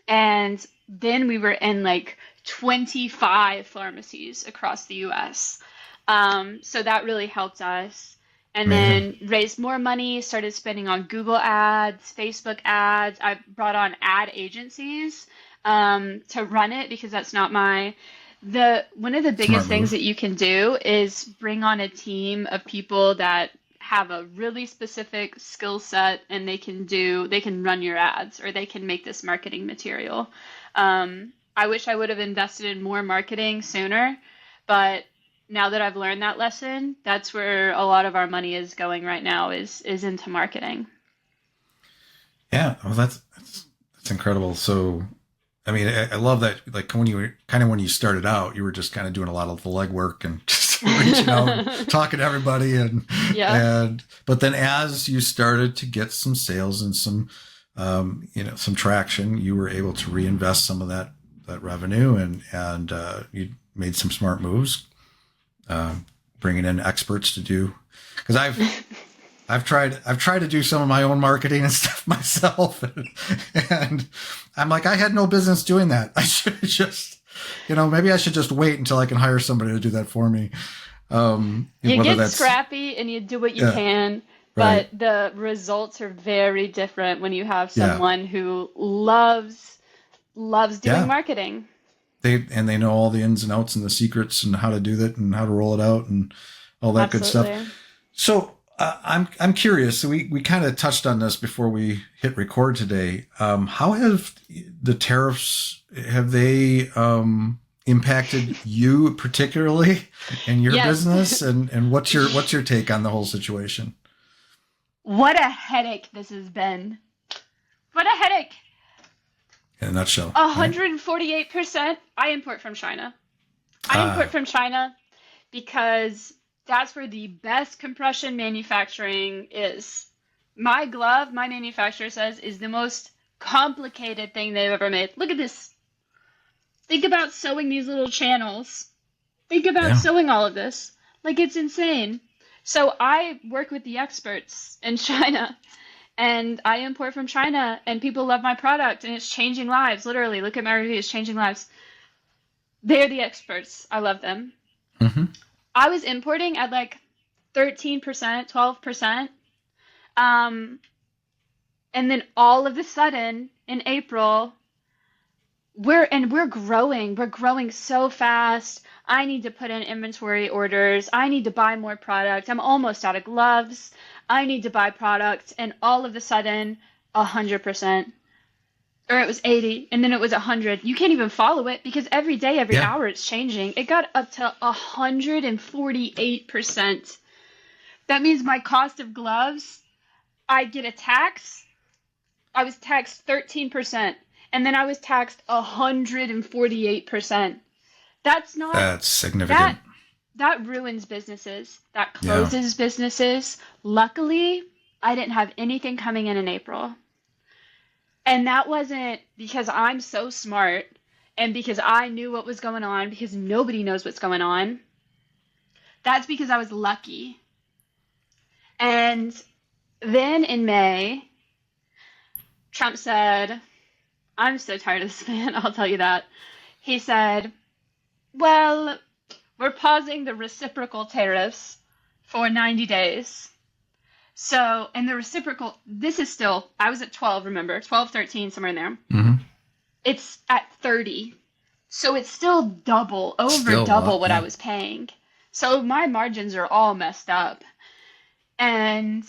and then we were in like 25 pharmacies across the US. So that really helped us. And Amazing. then raised more money, started spending on Google ads, Facebook ads. I brought on ad agencies to run it because that's not one of the biggest Smart things move. that you can do is bring on a team of people that have a really specific skill set, and they can run your ads, or they can make this marketing material. I wish I would have invested in more marketing sooner, but now that I've learned that lesson, that's where a lot of our money is going right now is into marketing. Yeah. Well, that's incredible. So, I mean, I love that. Like when you started out, you were just kind of doing a lot of the legwork and just reaching out, and talking to everybody, Yeah, but then as you started to get some sales and some, some traction, you were able to reinvest some of that revenue, and you made some smart moves, bringing in experts to do, because I've tried to do some of my own marketing and stuff myself, and I'm like, I had no business doing that. I should have just, maybe I should just wait until I can hire somebody to do that for me. you Whether get that's, scrappy and you do what you yeah, can, right, but the results are very different when you have yeah, someone who loves doing yeah. marketing. They know all the ins and outs and the secrets and how to do that and how to roll it out and all that good stuff. Absolutely. So I'm curious. So we kind of touched on this before we hit record today. How have the tariffs, have they impacted you particularly in your Yes. business, and what's your take on the whole situation? What a headache this has been. What a headache. In a nutshell, right? 148%. I import from China. I import from China because that's where the best compression manufacturing is. My glove, my manufacturer says, is the most complicated thing they've ever made. Look at this. Think about sewing these little channels. Think about Yeah, sewing all of this. Like, it's insane. So I work with the experts in China, and I import from China, and people love my product, and it's changing lives. Literally, look at my reviews, changing lives. They're the experts. I love them. hmm, I was importing at like 13%, 12%. Um, and then all of a sudden in April, we're growing. We're growing so fast. I need to put in inventory orders. I need to buy more product. I'm almost out of gloves. I need to buy product. And all of a sudden, 100%. Or it was 80, and then it was 100. You can't even follow it because every day, every yeah, hour, it's changing. It got up to 148%. That means my cost of gloves, I get a tax. I was taxed 13%, and then I was taxed 148%. That's not that's significant. that that ruins businesses. That Yeah, closes businesses. Luckily, I didn't have anything coming in April. And that wasn't because I'm so smart and because I knew what was going on, because nobody knows what's going on. That's because I was lucky. And then in May, Trump said, I'm so tired of this man, I'll tell you that. He said, well, we're pausing the reciprocal tariffs for 90 days. So, and the reciprocal, this is still, I was at 12, remember, 12, 13, somewhere in there. hmm, It's at 30. So it's still over still a double lot. what I Yeah, was paying. So my margins are all messed up. And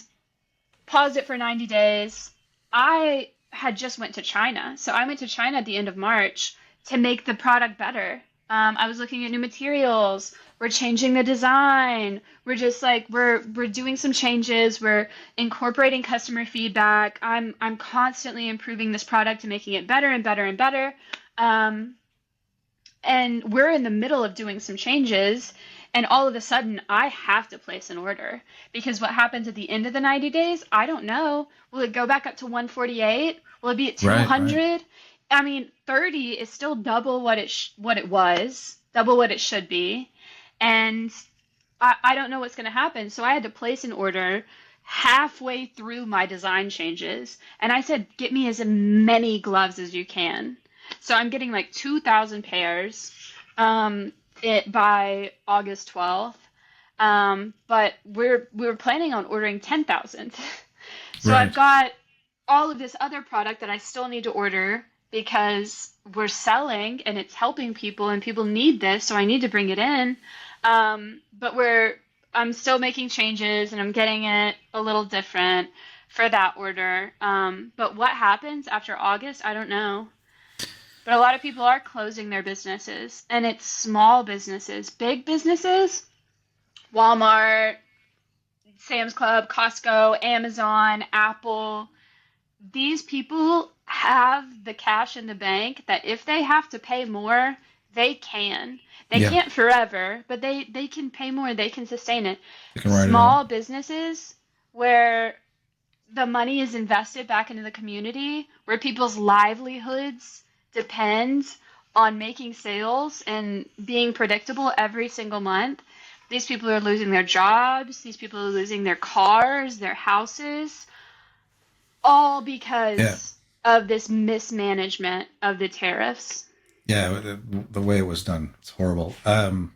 paused it for 90 days. I had just went to China. So I went to China at the end of March to make the product better. I was looking at new materials. We're changing the design. We're just like we're doing some changes. We're incorporating customer feedback. I'm constantly improving this product and making it better and better and better. Um, and we're in the middle of doing some changes, and all of a sudden I have to place an order because what happens at the end of the 90 days, I don't know. Will it go back up to 148? Will it be at Right, 200? I mean, 30 is still double what it was, double what it should be. And I don't know what's going to happen. So I had to place an order halfway through my design changes. And I said, get me as many gloves as you can. So I'm getting like 2,000 pairs by August 12th. But we were planning on ordering 10,000. So right. I've got all of this other product that I still need to order because we're selling and it's helping people and people need this, so I need to bring it in. But I'm still making changes and I'm getting it a little different for that order. But what happens after August, I don't know. But a lot of people are closing their businesses, and it's small businesses. Big businesses, Walmart, Sam's Club, Costco, Amazon, Apple, these people have the cash in the bank that if they have to pay more, they can. They Yeah. can't forever, but they can pay more. They can sustain it. You can write it Small out. businesses where the money is invested back into the community, where people's livelihoods depend on making sales and being predictable every single month. These people are losing their jobs. These people are losing their cars, their houses, all because Yeah. of this mismanagement of the tariffs. Yeah, the way it was done, it's horrible. But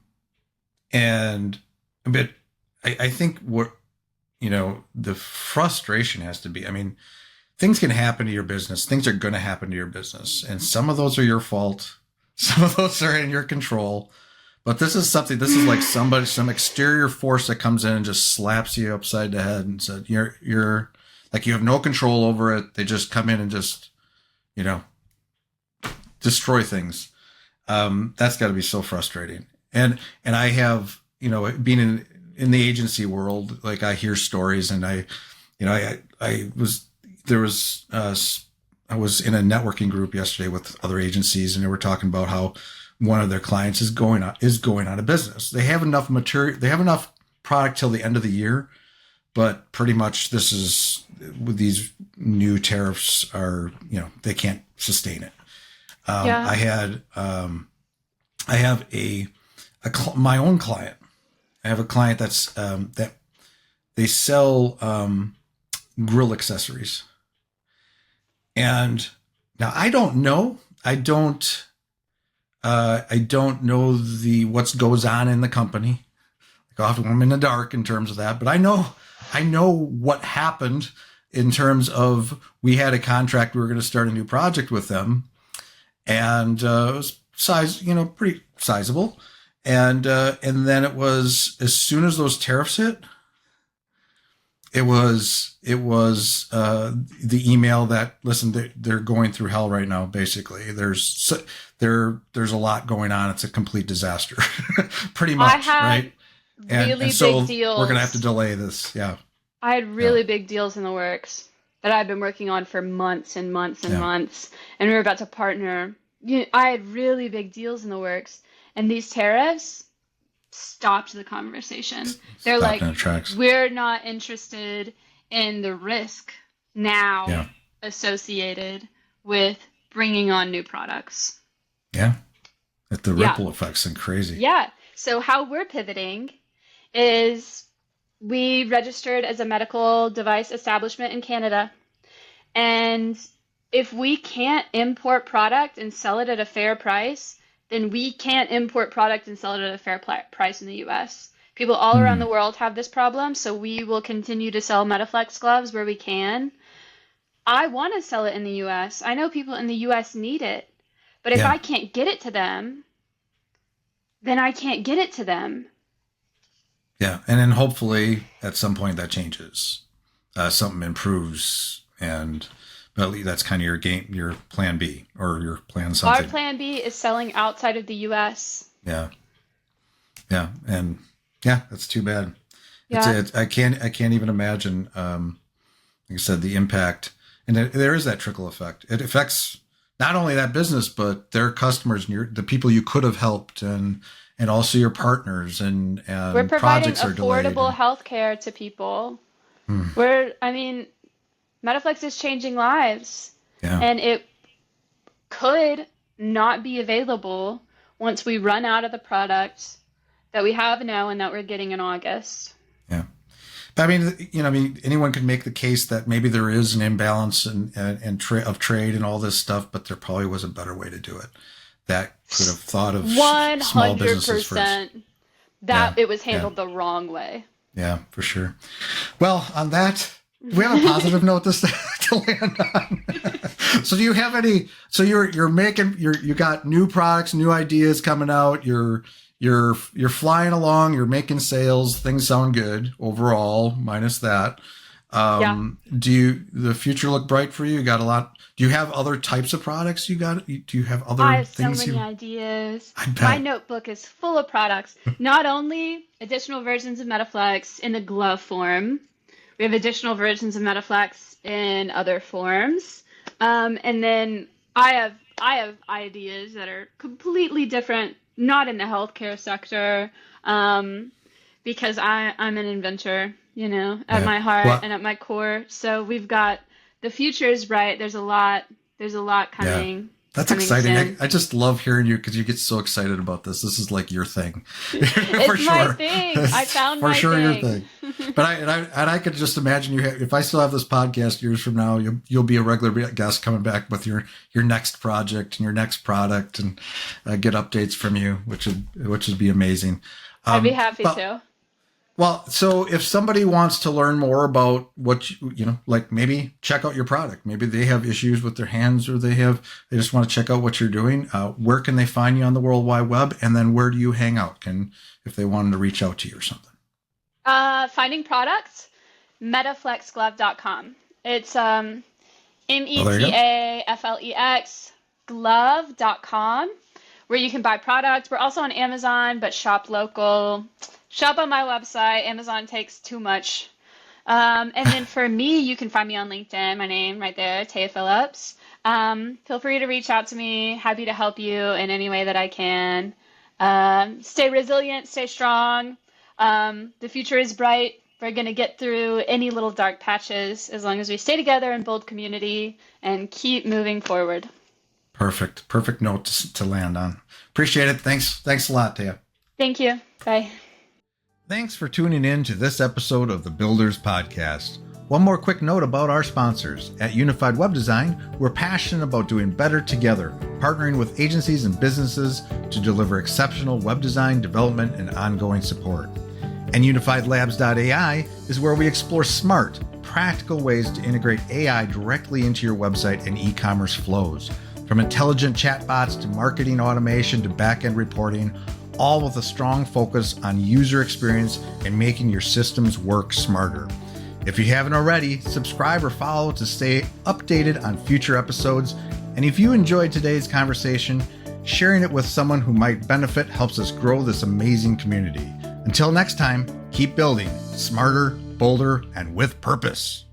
I think the frustration has to be, I mean, things can happen to your business. Things are going to happen to your business. And some of those are your fault. Some of those are in your control. But this is like some exterior force that comes in and just slaps you upside the head and said, you're like, you have no control over it. They just come in and just, destroy things. That's got to be so frustrating. And I have, being in the agency world, like I hear stories, and I was in a networking group yesterday with other agencies, and they were talking about how one of their clients is going out of business. They have enough material, they have enough product till the end of the year, but pretty much this is with these new tariffs are, they can't sustain it. Yeah. I have my own client. I have a client that they sell grill accessories. And now I don't know what goes on in the company. Like, often I'm in the dark in terms of that, but I know what happened in terms of we had a contract. We were going to start a new project with them, and it was pretty sizable. And then it was, as soon as those tariffs hit, it was the email that, listen, they're going through hell right now. Basically, there's a lot going on. It's a complete disaster, pretty much, right? And so big deals. We're gonna have to delay this. Yeah, I had really big deals in the works that I've been working on for months and months and months, and we were about to partner. I had really big deals in the works, and these tariffs stopped the conversation. They're like, we're not interested in the risk now associated with bringing on new products. Yeah. The ripple effects and crazy. Yeah. So how we're pivoting is we registered as a medical device establishment in Canada. And if we can't import product and sell it at a fair price, then we can't import product and sell it at a fair price in the US. People all around the world have this problem, so we will continue to sell MetaFlex gloves where we can. I want to sell it in the US. I know people in the US need it, but if I can't get it to them, then I can't get it to them. Yeah, and then hopefully at some point that changes. Something improves, but At least that's kind of your plan B, or your plan Our something. plan B is selling outside of the US. Yeah. And that's too bad. Yeah. I can't even imagine, like I said, the impact. And there is that trickle effect. It affects not only that business, but their customers and the people you could have helped, and also your partners, and We're providing projects are delayed. affordable health care to people. Hmm. MetaFlex is changing lives, Yeah. and it could not be available once we run out of the product that we have now and that we're getting in August. Yeah. But anyone could make the case that maybe there is an imbalance of trade and all this stuff, but there probably was a better way to do it. That could have thought of small businesses first. 100% that it was handled the wrong way. Yeah, for sure. Well, on that, we have a positive note to land on. So do you have any, so you got new products, new ideas coming out. You're flying along, you're making sales, things sound good overall, minus that. Do the future look bright for you? You got a lot. Do you have other types of products do you have other I have things? so many ideas. I bet. My notebook is full of products. Not only additional versions of MetaFlex in the glove form, we have additional versions of MetaFlex in other forms. And then I have ideas that are completely different, not in the healthcare sector, because I'm an inventor, at my heart and at my core. So we've got, the future is bright. There's a lot coming. Yeah. That's coming exciting. soon. I just love hearing you because you get so excited about this. This is like your thing. It's my thing. I found my your thing. But I could just imagine if I still have this podcast years from now, you'll be a regular guest coming back with your next project and your next product, and get updates from you, which would be amazing. I'd be happy to. Well, so if somebody wants to learn more about what like maybe check out your product, maybe they have issues with their hands, or they just want to check out what you're doing. Where can they find you on the World Wide Web? And then where do you hang out? If they wanted to reach out to you or something? Finding products, metaflexglove.com. It's METAFLEX glove.com, where you can buy products. We're also on Amazon, but shop local. Shop on my website. Amazon takes too much. And then for me, you can find me on LinkedIn. My name right there, Téa Phillips. Feel free to reach out to me. Happy to help you in any way that I can. Stay resilient, stay strong. The future is bright. We're going to get through any little dark patches as long as we stay together and build community and keep moving forward. Perfect note to land on. Appreciate it. Thanks a lot, Téa. Thank you. Bye. Thanks for tuning in to this episode of the Builders Podcast. One more quick note about our sponsors. At Unified Web Design, we're passionate about doing better together, partnering with agencies and businesses to deliver exceptional web design, development, and ongoing support. And UnifiedLabs.ai is where we explore smart, practical ways to integrate AI directly into your website and e-commerce flows. From intelligent chatbots to marketing automation to back-end reporting, all with a strong focus on user experience and making your systems work smarter. If you haven't already, subscribe or follow to stay updated on future episodes. And if you enjoyed today's conversation, sharing it with someone who might benefit helps us grow this amazing community. Until next time, keep building smarter, bolder, and with purpose.